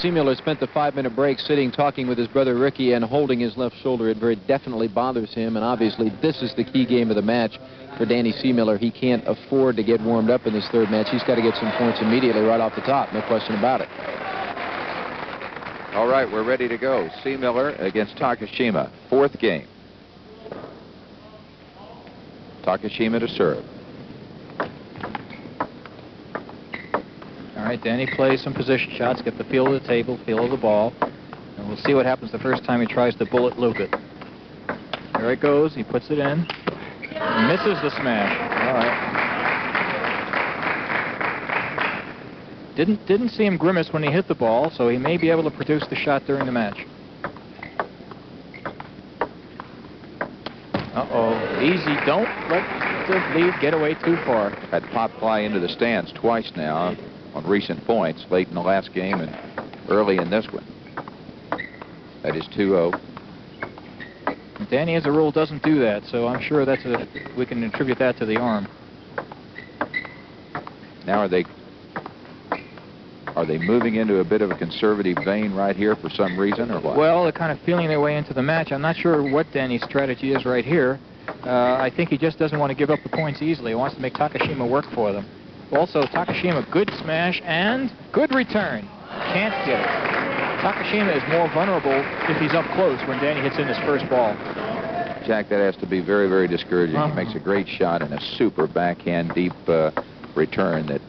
Seemiller spent the 5-minute break sitting, talking with his brother Ricky and holding his left shoulder. It very definitely bothers him, and obviously this is the key game of the match for Danny Seemiller. He can't afford to get warmed up in this third match. He's got to get some points immediately right off the top, no question about it. All right, we're ready to go. Seemiller against Takashima, fourth game. Takashima to serve. All right, Danny plays some position shots, get the feel of the table, feel of the ball, and we'll see what happens the first time he tries to bullet loop it. There it goes. He puts it in. Misses the smash. All right. Didn't see him grimace when he hit the ball, so he may be able to produce the shot during the match. Uh-oh. Easy. Don't let the lead get away too far. Had pop fly into the stands twice now on recent points, late in the last game and early in this one. That is 2-0. Danny, as a rule, doesn't do that, so I'm sure we can attribute that to the arm. Now are they moving into a bit of a conservative vein right here for some reason, or what? Well, they're kind of feeling their way into the match. I'm not sure what Danny's strategy is right here. I think he just doesn't want to give up the points easily. He wants to make Takashima work for them. Also, Takashima, good smash and good return. Can't get it. Takashima is more vulnerable if he's up close when Danny hits in his first ball. Jack, that has to be very, very discouraging. He makes a great shot and a super backhand deep return that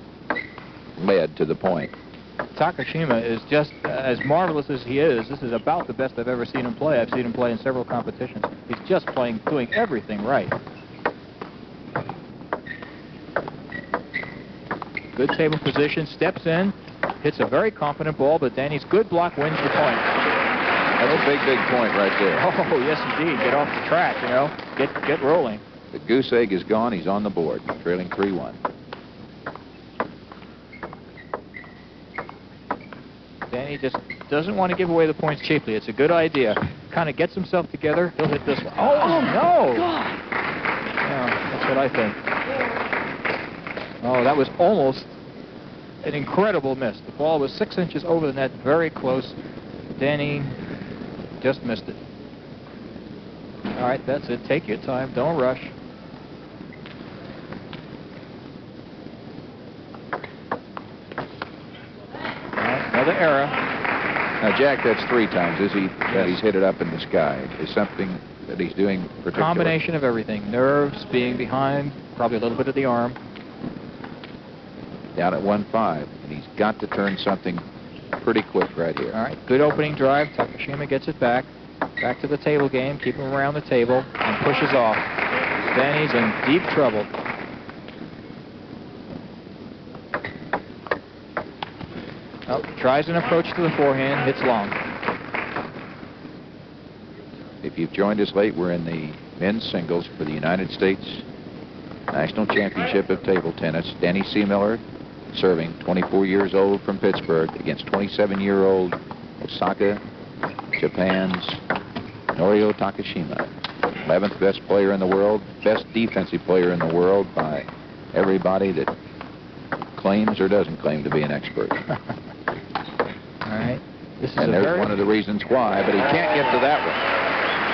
led to the point. Takashima is just as marvelous as he is. This is about the best I've ever seen him play. I've seen him play in several competitions. He's just doing everything right. Good table position, steps in, hits a very confident ball, but Danny's good block wins the point. That's a big, big point right there. Oh, yes, indeed. Get off the track, you know. Get rolling. The goose egg is gone. He's on the board, trailing 3-1. Danny just doesn't want to give away the points cheaply. It's a good idea. Kind of gets himself together. He'll hit this one. Oh, no! Yeah, that's what I think. Oh, that was almost an incredible miss. The ball was 6 inches over the net, very close. Danny just missed it. All right, that's it. Take your time. Don't rush. All right, another error. Now, Jack, that's 3 times. Is he? Yes. He's hit it up in the sky. Is something that he's doing particular? Combination of everything. Nerves, being behind, probably a little bit of the arm. Down at 1-5, and he's got to turn something pretty quick right here. All right, good opening drive. Takashima gets it back to the table game, keep him around the table, and pushes off. Danny's in deep trouble. Oh, tries an approach to the forehand, hits long. If you've joined us late, we're in the men's singles for the United States National Championship of Table Tennis. Danny Seemiller serving, 24 years old, from Pittsburgh, against 27-year-old Osaka, Japan's Norio Takashima. 11th best player in the world, best defensive player in the world by everybody that claims or doesn't claim to be an expert. All right. This is there's one of the reasons why, but he can't get to that one.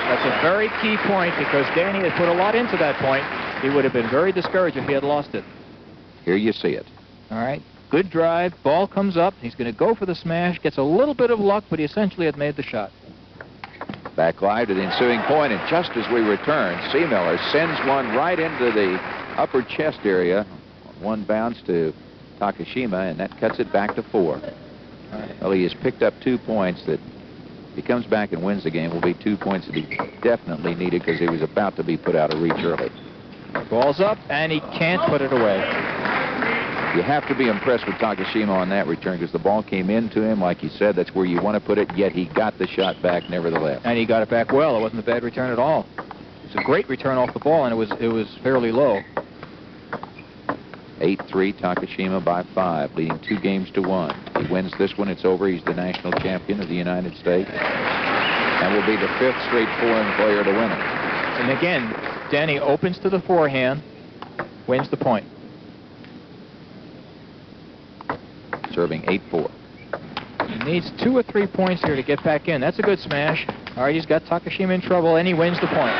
That's a very key point, because Danny had put a lot into that point. He would have been very discouraged if he had lost it. Here you see it. All right. Good drive. Ball comes up. He's going to go for the smash. Gets a little bit of luck, but he essentially had made the shot. Back live to the ensuing point, and just as we return, Seemiller sends one right into the upper chest area. One bounce to Takashima, and that cuts it back to 4. Right. Well, he has picked up 2 points that, if he comes back and wins the game, will be 2 points that he definitely needed, because he was about to be put out of reach early. Ball's up, and he can't put it away. You have to be impressed with Takashima on that return, because the ball came into him, like you said. That's where you want to put it, yet he got the shot back nevertheless. And he got it back well. It wasn't a bad return at all. It's a great return off the ball, and it was fairly low. 8-3, Takashima by 5, leading 2 games to 1. He wins this one, it's over. He's the national champion of the United States, and will be the 5th straight foreign player to win it. And again, Danny opens to the forehand, wins the point. Serving 8-4. Needs 2 or 3 points here to get back in. That's a good smash. All right, he's got Takashima in trouble, and he wins the point.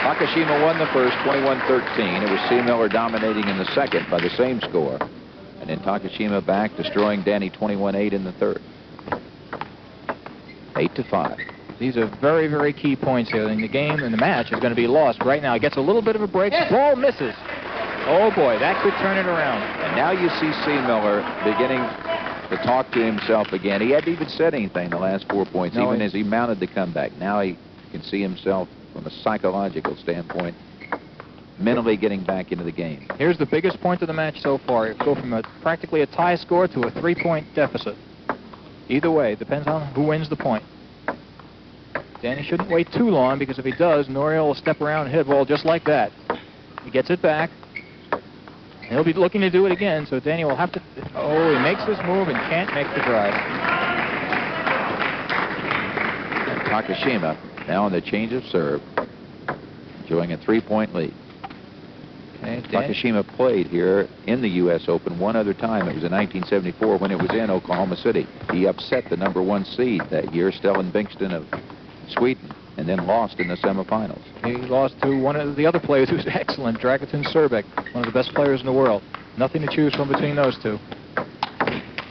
Takashima won the first, 21-13. It was Seemiller dominating in the second by the same score. And then Takashima back, destroying Danny 21-8 in the third. 8-5. These are very, very key points here. And the game and the match is going to be lost right now. He gets a little bit of a break. Ball misses. Oh, boy, that could turn it around. And now you see Seemiller beginning to talk to himself again. He hadn't even said anything the last 4 points, no, even as he mounted the comeback. Now he can see himself from a psychological standpoint, mentally getting back into the game. Here's the biggest point of the match so far. You go from practically a tie score to a 3-point deficit. Either way, depends on who wins the point. Danny shouldn't wait too long, because if he does, Norio will step around and hit a ball just like that. He gets it back. He'll be looking to do it again, so Danny will have to... Oh, he makes this move and can't make the drive. And Takashima now on the change of serve, enjoying a 3-point lead. Okay, Takashima played here in the U.S. Open one other time. It was in 1974 when it was in Oklahoma City. He upset the #1 seed that year, Stellan Bingston of Sweden, and then lost in the semifinals. He lost to one of the other players who's excellent, Dragutin Srbek, one of the best players in the world. Nothing to choose from between those two.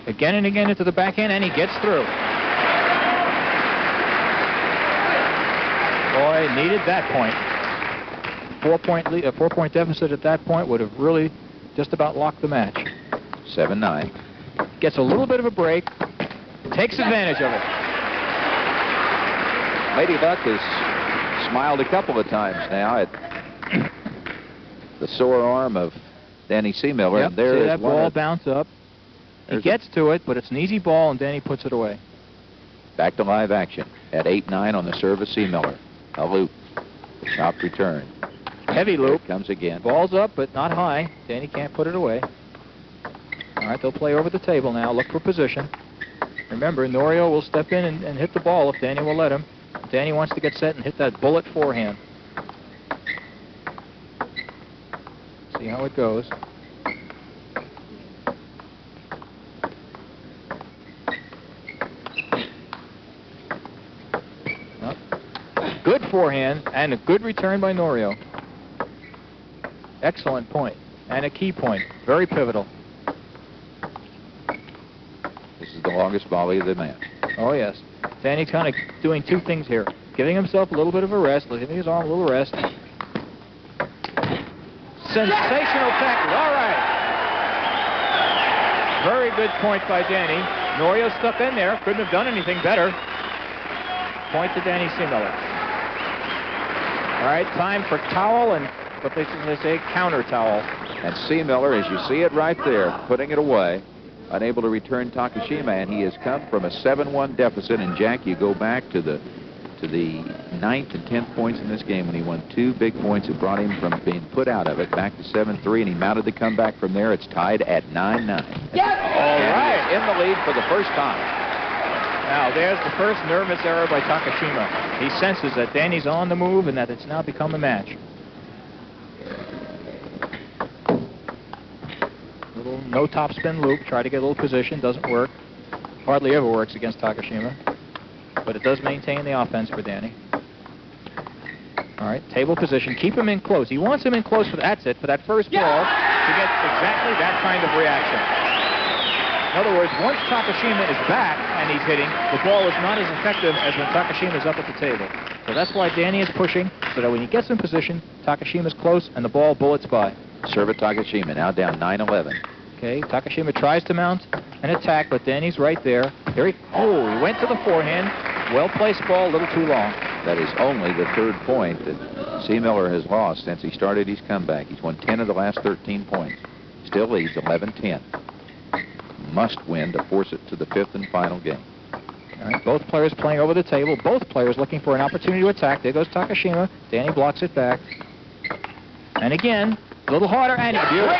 Again and again into the backhand, and he gets through. Boy, needed that point. 4-point deficit at that point would have really just about locked the match. 7-9. Gets a little bit of a break, takes advantage of it. Lady Luck has smiled a couple of times now at the sore arm of Danny Seemiller. Yep, and there see is that ball bounce up. He gets to it, but it's an easy ball, and Danny puts it away. Back to live action at 8-9 on the serve of Seemiller. A loop. Chopped return. Heavy loop. Here it comes again. Ball's up, but not high. Danny can't put it away. All right, they'll play over the table now. Look for position. Remember, Norio will step in and hit the ball if Danny will let him. Danny wants to get set and hit that bullet forehand. See how it goes. Good forehand and a good return by Norio. Excellent point and a key point. Very pivotal. This is the longest volley of the match. Oh, yes. Danny's kind of doing two things here. Giving himself a little bit of a rest, giving his arm a little rest. Sensational tackle. All right. Very good point by Danny. Norio stuck in there. Couldn't have done anything better. Point to Danny Seemiller. All right, time for towel and what they say, counter towel. And Seemiller, as you see it right there, putting it away, unable to return Takashima, and he has come from a 7-1 deficit. And Jack, you go back to the 9th and 10th points in this game when he won 2 big points that brought him from being put out of it back to 7-3, and he mounted the comeback from there. It's tied at 9-9. Yes! All right. In the lead for the first time. Now, there's the first nervous error by Takashima. He senses that Danny's on the move and that it's now become a match. Little no topspin loop. Try to get a little position. Doesn't work. Hardly ever works against Takashima. But it does maintain the offense for Danny. All right, table position. Keep him in close. He wants him in close for that's it, for that first ball to get exactly that kind of reaction. In other words, once Takashima is back and he's hitting, the ball is not as effective as when Takashima is up at the table. So that's why Danny is pushing, so that when he gets in position, Takashima's close and the ball bullets by. Serve at Takashima, now down 9-11. Okay, Takashima tries to mount an attack, but Danny's right there. Here he went to the forehand. Well-placed ball, a little too long. That is only the 3rd point that Seemiller has lost since he started his comeback. He's won 10 of the last 13 points. Still leads 11-10. Must win to force it to the 5th and final game. All right, both players playing over the table. Both players looking for an opportunity to attack. There goes Takashima. Danny blocks it back. And again, a little harder, and beautiful.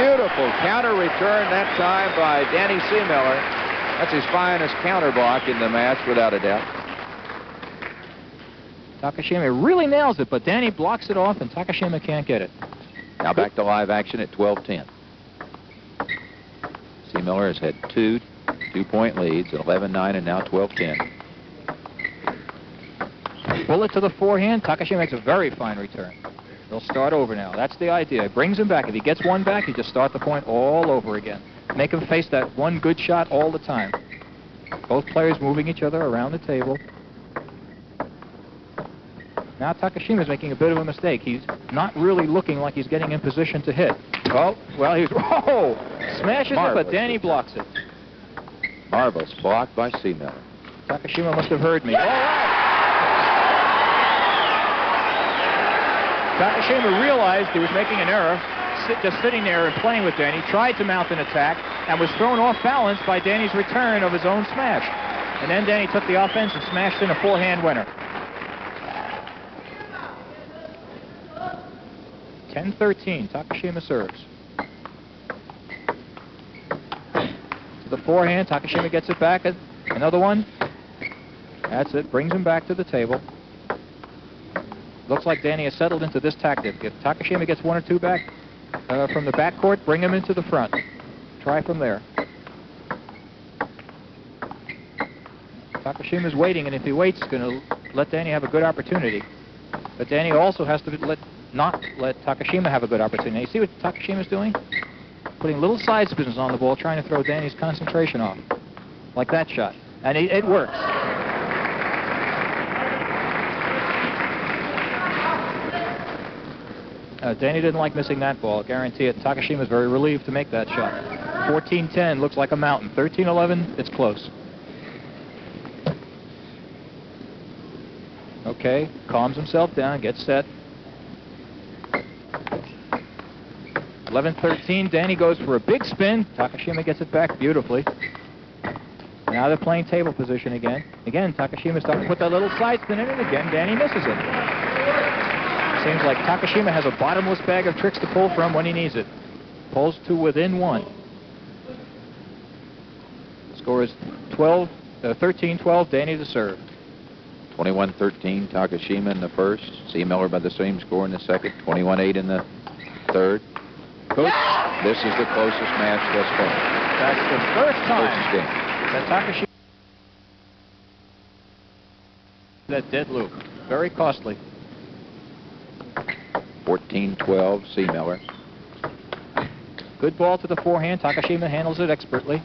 Beautiful counter return that time by Danny Seemiller. That's his finest counter block in the match, without a doubt. Takashima really nails it, but Danny blocks it off, and Takashima can't get it. Now back to live action at 12-10. Seemiller has had two 2-point leads, 11-9 and now 12-10. Bullet to the forehand. Takashima makes a very fine return. They'll start over now. That's the idea. It brings him back. If he gets one back, you just start the point all over again. Make him face that one good shot all the time. Both players moving each other around the table. Now Takashima's making a bit of a mistake. He's not really looking like he's getting in position to hit. Oh, well, he's... Whoa! Smashes it, but Danny blocks it. Marvelous block by Seemiller. Takashima must have heard me. All right! Takashima realized he was making an error, just sitting there and playing with Danny, tried to mount an attack, and was thrown off balance by Danny's return of his own smash. And then Danny took the offense and smashed in a forehand winner. 10-13, Takashima serves. To the forehand, Takashima gets it back. Another one. That's it, brings him back to the table. Looks like Danny has settled into this tactic. If Takashima gets one or two back from the backcourt, bring him into the front. Try from there. Takashima's waiting, and if he waits, he's going to let Danny have a good opportunity. But Danny also has to not let Takashima have a good opportunity. You see what Takashima's doing? Putting little side spins on the ball, trying to throw Danny's concentration off. Like that shot. And it works. Danny didn't like missing that ball. I guarantee it. Takashima's very relieved to make that shot. 14-10 looks like a mountain. 13-11, it's close. Okay, calms himself down, gets set. 11-13, Danny goes for a big spin. Takashima gets it back beautifully. Now they're playing table position again. Again, Takashima's starting to put that little side spin in it. Again, Danny misses it. Seems like Takashima has a bottomless bag of tricks to pull from when he needs it. Pulls to within one. Score is 13-12, Danny to serve. 21-13, Takashima in the first. Seemiller by the same score in the second. 21-8 in the third. Coach, this is the closest match thus far. That's the first time that Takashima... that dead loop. Very costly. 14-12, Seemiller. Good ball to the forehand. Takashima handles it expertly.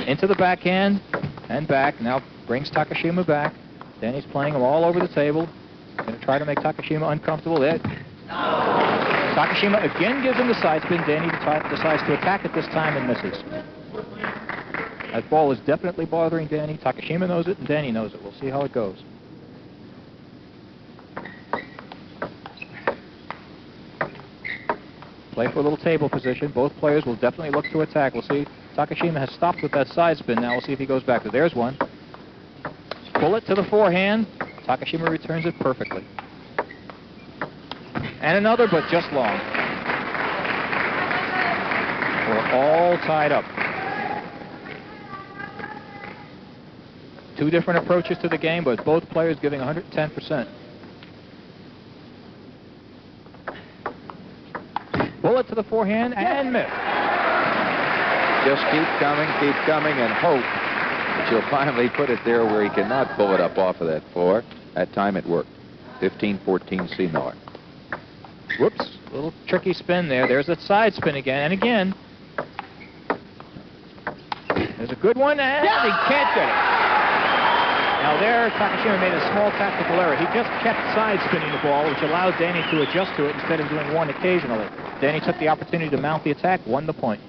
Into the backhand and back. Now brings Takashima back. Danny's playing him all over the table. Going to try to make Takashima uncomfortable. There. Takashima again gives him the side spin. Danny decides to attack it this time and misses. That ball is definitely bothering Danny. Takashima knows it and Danny knows it. We'll see how it goes. Play for a little table position. Both players will definitely look to attack. We'll see. Takashima has stopped with that side spin. Now we'll see if he goes back. There's one. Bullet to the forehand. Takashima returns it perfectly. And another, but just long. We're all tied up. Two different approaches to the game, but both players giving 110%. Bullet to the forehand and miss. Just keep coming, and hope that you'll finally put it there where he cannot pull it up off of that floor. That time it worked. 15-14, Seemiller. Whoops, a little tricky spin there. There's that side spin again, and again. There's a good one, and he can't get it. Now there, Takashima made a small tactical error. He just kept side spinning the ball, which allowed Danny to adjust to it instead of doing one occasionally. Danny took the opportunity to mount the attack, won the point.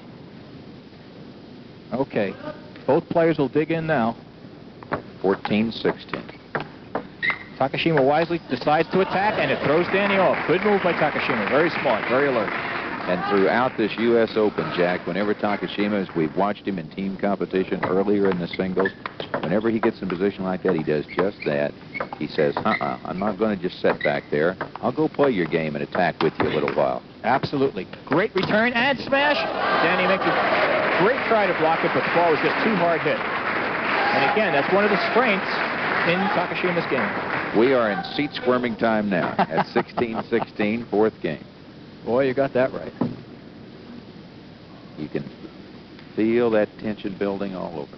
Okay, both players will dig in now. 14-16. Takashima wisely decides to attack, and it throws Danny off. Good move by Takashima. Very smart, very alert. And throughout this U.S. Open, Jack, whenever Takashima, as we've watched him in team competition earlier in the singles, whenever he gets in a position like that, he does just that. He says, I'm not going to just sit back there. I'll go play your game and attack with you a little while. Absolutely. Great return and smash. Danny makes a great try to block it, but the ball was just too hard hit. And again, that's one of the strengths in Takashima's game. We are in seat squirming time now at 16-16, fourth game. Boy, you got that right. You can feel that tension building all over.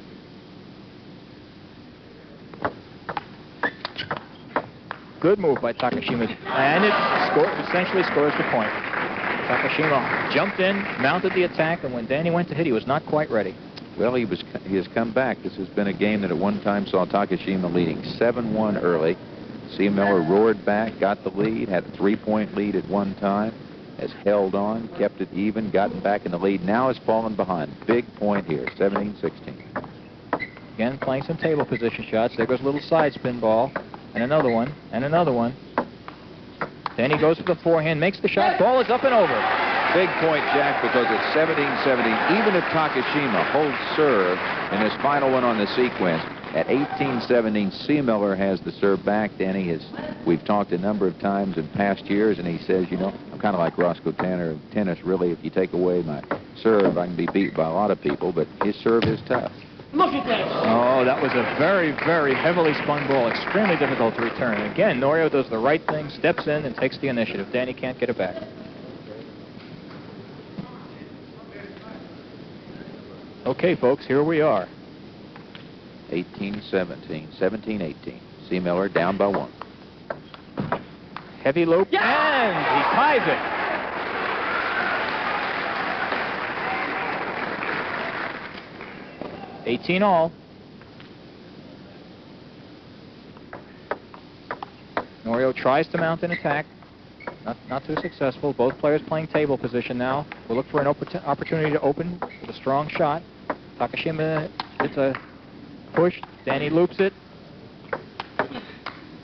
Good move by Takashima, and it essentially scores the point. Takashima jumped in, mounted the attack, and when Danny went to hit, he was not quite ready. Well, he has come back. This has been a game that at one time saw Takashima leading 7-1 early. Seemiller roared back, got the lead, had a 3-point lead at one time, has held on, kept it even, gotten back in the lead, now has fallen behind. Big point here, 17-16. Again, playing some table position shots. There goes a little side spin ball, and another one, and another one. Then he goes for the forehand, makes the shot, ball is up and over. Big point, Jack, because it's 17-17. Even if Takashima holds serve in his final one on the sequence, at 18-17, Seemiller has the serve back. Danny we've talked a number of times in past years, and he says, you know, I'm kind of like Roscoe Tanner in tennis. Really, if you take away my serve, I can be beat by a lot of people, but his serve is tough. Look at that. Oh, that was a very, very heavily spun ball. Extremely difficult to return. Again, Norio does the right thing, steps in, and takes the initiative. Danny can't get it back. Okay, folks, here we are. 18-17, 17-18. Seemiller down by 1. Heavy loop, and he ties it. 18 all. Norio tries to mount an attack. Not too successful. Both players playing table position now. We'll look for an opportunity to open with a strong shot. Takashima hits a push. Danny loops it.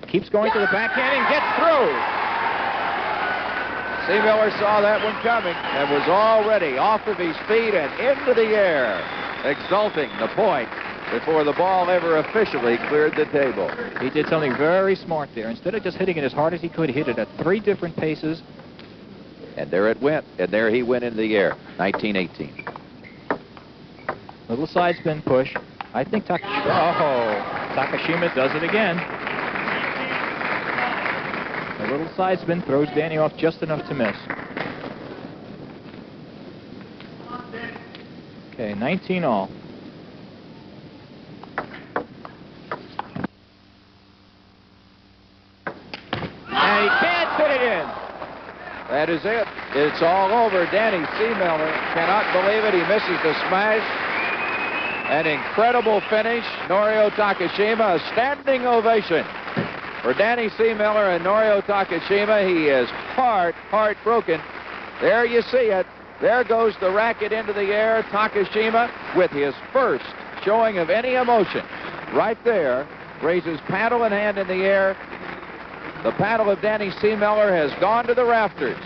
Keeps going to the backhand and gets through. Seemiller saw that one coming and was already off of his feet and into the air, exulting the point before the ball ever officially cleared the table. He did something very smart there. Instead of just hitting it as hard as he could, he hit it at 3 different paces. And there it went, and there he went into the air, 19-18. Little side spin push. I think Takashima does it again. A little side spin throws Danny off just enough to miss. Okay, 19 all. And he can't fit it in. That is it. It's all over. Danny Seemiller cannot believe it. He misses the smash. An incredible finish. Norio Takashima, a standing ovation for Danny Seemiller and Norio Takashima. He is heartbroken. There you see it. There goes the racket into the air. Takashima, with his first showing of any emotion, right there, raises paddle in hand in the air. The paddle of Danny Seemiller has gone to the rafters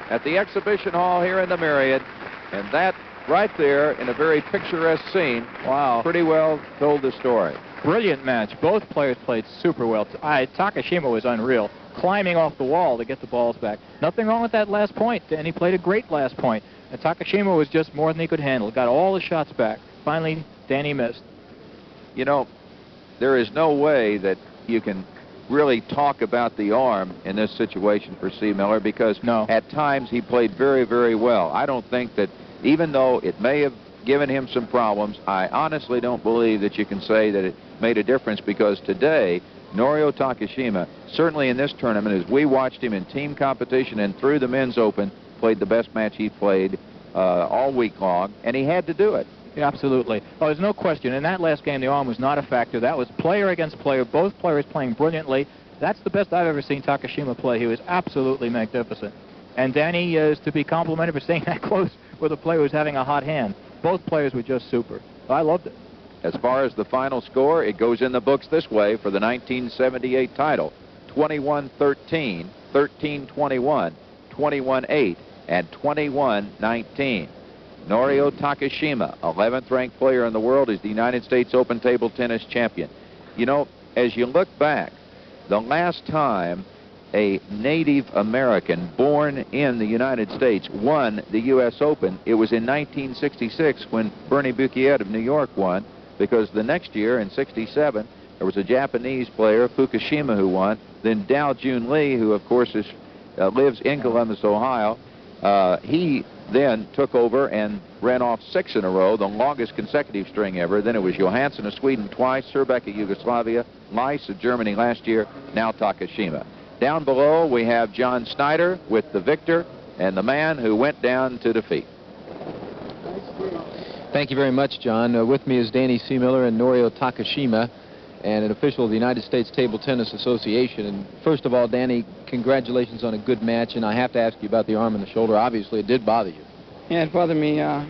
at the exhibition hall here in the Myriad, and that right there in a very picturesque scene, wow, pretty well told the story. Brilliant match. Both players played super well. Takashima was unreal, climbing off the wall to get the balls back. Nothing wrong with that last point, and he played a great last point. And Takashima was just more than he could handle. Got all the shots back. Finally, Danny missed. You know, there is no way that you can really talk about the arm in this situation for Seemiller, because at times he played very, very well. I don't think that, even though it may have given him some problems, I honestly don't believe that you can say that it made a difference, because today, Norio Takashima, certainly in this tournament, as we watched him in team competition and through the Men's Open, played the best match he played all week long, and he had to do it. Yeah, absolutely. Oh, there's no question. In that last game, the arm was not a factor. That was player against player, both players playing brilliantly. That's the best I've ever seen Takashima play. He was absolutely magnificent. And Danny is to be complimented for staying that close with a player who's having a hot hand. Both players were just super. I loved it. As far as the final score, it goes in the books this way for the 1978 title: 21-13, 13-21, 21-8, and 21-19. Norio Takashima, 11th ranked player in the world, is the United States Open table tennis champion. You know, as you look back, the last time a Native American born in the United States won the U.S. Open, it was in 1966 when Bernie Bukiet of New York won, because the next year, in 67, there was a Japanese player, Fukushima, who won. Then Dao Jun Lee, who, of course, lives in Columbus, Ohio, he then took over and ran off 6 in a row, the longest consecutive string ever. Then it was Johansson of Sweden twice, Srbek of Yugoslavia, Leis of Germany last year, now Takashima. Down below, we have John Snyder with the victor and the man who went down to defeat. Thank you very much, John. With me is Danny Seemiller and Norio Takashima, and an official of the United States Table Tennis Association. And first of all, Danny, congratulations on a good match, and I have to ask you about the arm and the shoulder. Obviously, it did bother you. Yeah, it bothered me a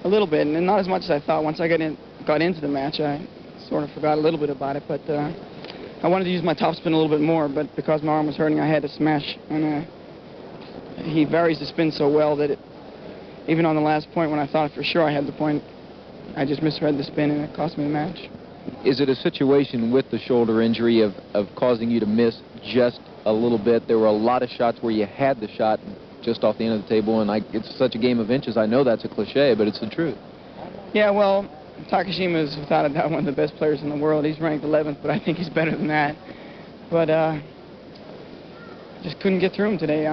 little bit, and not as much as I thought. Once I got into the match, I sort of forgot a little bit about it, but I wanted to use my topspin a little bit more, but because my arm was hurting, I had to smash, and he varies the spin so well that even on the last point when I thought for sure I had the point, I just misread the spin, and it cost me the match. Is it a situation with the shoulder injury of causing you to miss just a little bit? There were a lot of shots where you had the shot just off the end of the table, and it's such a game of inches. I know that's a cliche, but it's the truth. Yeah, well, Takashima is without a doubt one of the best players in the world. He's ranked 11th, but I think he's better than that. But just couldn't get through him today.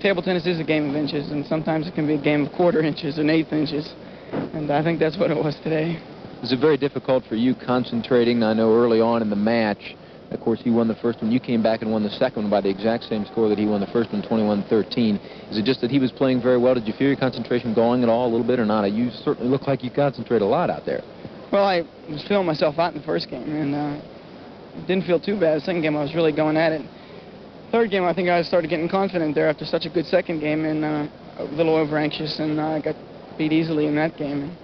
Table tennis is a game of inches, and sometimes it can be a game of quarter inches and eighth inches, and I think that's what it was today. Was it very difficult for you concentrating? I know early on in the match, of course, he won the first one. You came back and won the second one by the exact same score that he won the first one, 21-13. Is it just that he was playing very well? Did you feel your concentration going at all a little bit or not? You certainly look like you concentrate a lot out there. Well, I was feeling myself out in the first game, and it didn't feel too bad. The second game, I was really going at it. Third game, I think I started getting confident there after such a good second game, and a little over-anxious, and I got beat easily in that game.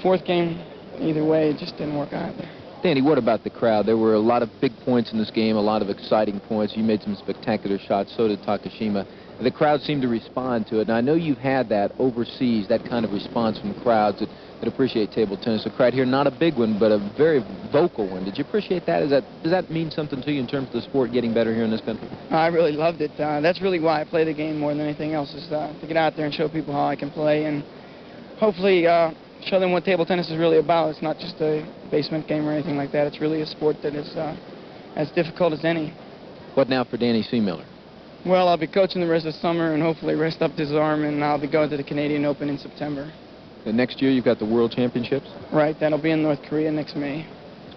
Fourth game, either way, it just didn't work out. Danny, what about the crowd? There were a lot of big points in this game, a lot of exciting points. You made some spectacular shots, so did Takashima. The crowd seemed to respond to it, and I know you've had that overseas, that kind of response from crowds that appreciate table tennis. The crowd here, not a big one, but a very vocal one. Did you appreciate that? Does that mean something to you in terms of the sport getting better here in this country? I really loved it. That's really why I play the game more than anything else, is to get out there and show people how I can play, and hopefully show them what table tennis is really about. It's not just a basement game or anything like that. It's really a sport that is as difficult as any. What now for Danny Seemiller? Well, I'll be coaching the rest of the summer and hopefully rest up his arm, and I'll be going to the Canadian Open in September. And next year you've got the World Championships? Right, that'll be in North Korea next May.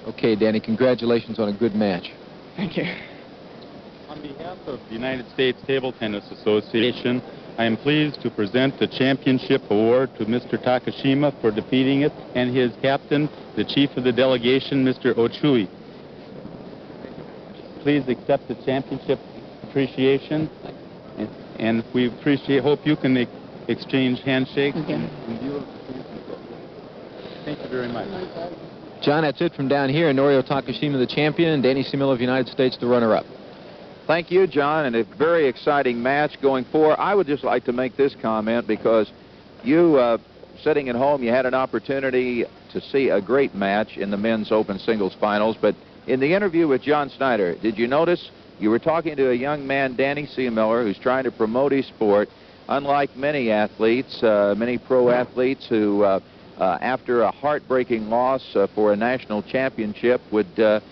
Okay, Danny, congratulations on a good match. Thank you. On behalf of the United States Table Tennis Association, I am pleased to present the championship award to Mr. Takashima for defeating it, and his captain, the chief of the delegation, Mr. Ochui. Please accept the championship appreciation, and we hope you can exchange handshakes. Okay. Thank you very much. John, that's it from down here. Norio Takashima, the champion, and Danny Seemiller of the United States, the runner-up. Thank you, John, and a very exciting match going forward. I would just like to make this comment because you, sitting at home, you had an opportunity to see a great match in the men's open singles finals, but in the interview with John Snyder, did you notice you were talking to a young man, Danny Seemiller, who's trying to promote his sport, unlike many athletes, many pro athletes who, after a heartbreaking loss for a national championship would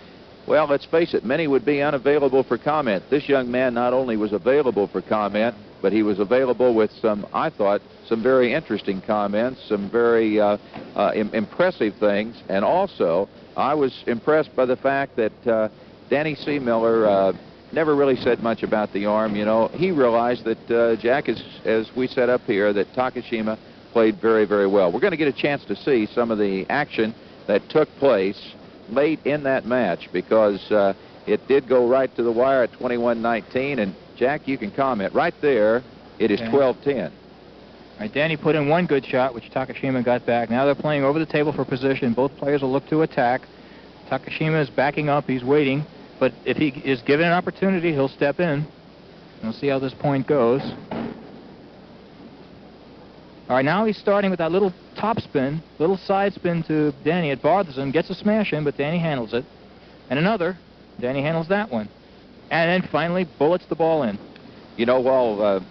well, let's face it, many would be unavailable for comment. This young man not only was available for comment, but he was available with some, I thought, some very interesting comments, some very impressive things. And also, I was impressed by the fact that Danny Seemiller never really said much about the arm. You know, he realized that, Jack, as we set up here, that Takashima played very, very well. We're going to get a chance to see some of the action that took place late in that match, because it did go right to the wire at 21-19, and Jack, you can comment right there. It is 12-10. All right, Danny put in one good shot, which Takashima got back. Now they're playing over the table for position. Both players will look to attack. Takashima is backing up. He's waiting, but if he is given an opportunity, he'll step in. We'll see how this point goes. All right, now he's starting with that little top spin, little side spin to Danny. It bothers him, gets a smash in, but Danny handles it. And another, Danny handles that one. And then finally bullets the ball in. You know, while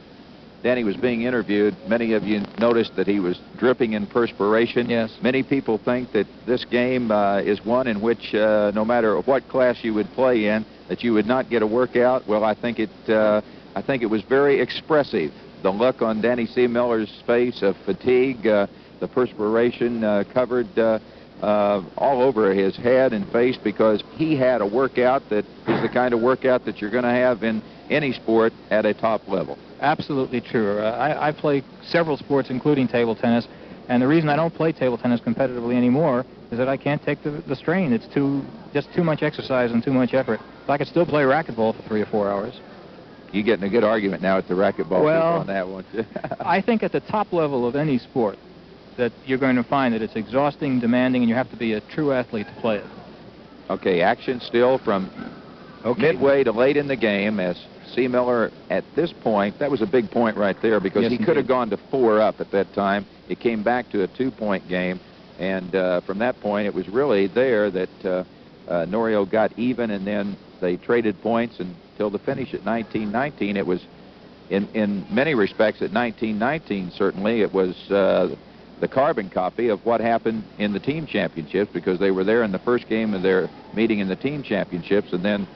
Danny was being interviewed, many of you noticed that he was dripping in perspiration. Yes. Many people think that this game is one in which no matter what class you would play in, that you would not get a workout. Well, I think it was very expressive, the look on Danny Seemiller's face of fatigue, the perspiration covered all over his head and face, because he had a workout that is the kind of workout that you're going to have in any sport at a top level. Absolutely true. I play several sports, including table tennis, and the reason I don't play table tennis competitively anymore is that I can't take the strain. It's just too much exercise and too much effort. So I could still play racquetball for 3 or 4 hours. You're getting a good argument now at the racquetball people on that one. I think at the top level of any sport that you're going to find that it's exhausting, demanding, and you have to be a true athlete to play it. Okay, action still from midway to late in the game, as Seemiller at this point, that was a big point right there, because yes, he could have gone to 4 up at that time. It came back to a 2-point game, and from that point it was really there that Norio got even, and then they traded points until the finish at 19-19. It was, in many respects, at 19-19 certainly, it was the carbon copy of what happened in the team championships, because they were there in the first game of their meeting in the team championships, and then